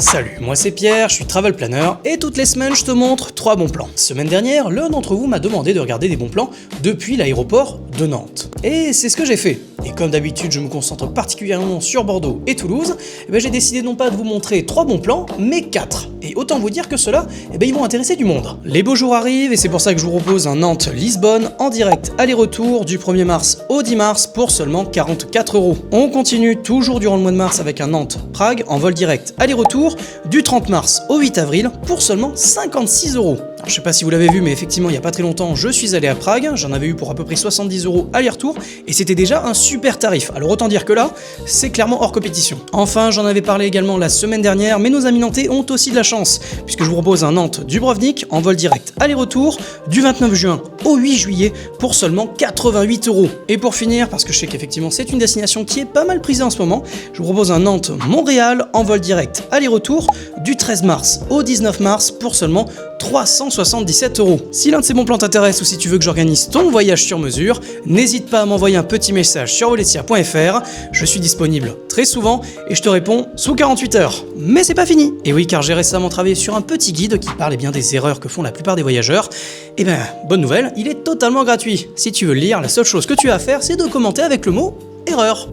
Salut, moi c'est Pierre, je suis travel planner et toutes les semaines je te montre 3 bons plans. Semaine dernière, l'un d'entre vous m'a demandé de regarder des bons plans depuis l'aéroport de Nantes. Et c'est ce que j'ai fait. Et comme d'habitude je me concentre particulièrement sur Bordeaux et Toulouse, j'ai décidé non pas de vous montrer 3 bons plans, mais 4. Et autant vous dire que ceux-là, ils vont intéresser du monde. Les beaux jours arrivent et c'est pour ça que je vous propose un Nantes-Lisbonne en direct aller-retour du 1er mars au 10 mars pour seulement 44€. On continue toujours durant le mois de mars avec un Nantes-Prague en vol direct aller-retour du 30 mars au 8 avril pour seulement 56€. Je sais pas si vous l'avez vu, mais effectivement, il y a pas très longtemps, je suis allé à Prague, j'en avais eu pour à peu près 70€ aller-retour, et c'était déjà un super tarif. Alors autant dire que là, c'est clairement hors compétition. Enfin, j'en avais parlé également la semaine dernière, mais nos amis nantais ont aussi de la chance, puisque je vous propose un Nantes-Dubrovnik en vol direct aller-retour du 29 juin au 8 juillet pour seulement 88€. Et pour finir, parce que je sais qu'effectivement c'est une destination qui est pas mal prisée en ce moment, je vous propose un Nantes-Montréal en vol direct aller-retour du 13 mars au 19 mars pour seulement 377€. Si l'un de ces bons plans t'intéresse ou si tu veux que j'organise ton voyage sur mesure, n'hésite pas à m'envoyer un petit message sur voletia.fr. Je suis disponible très souvent et je te réponds sous 48 heures. Mais c'est pas fini. Et oui, car j'ai récemment travaillé sur un petit guide qui parle bien des erreurs que font la plupart des voyageurs. Et bonne nouvelle, il est totalement gratuit. Si tu veux le lire, la seule chose que tu as à faire, c'est de commenter avec le mot erreur.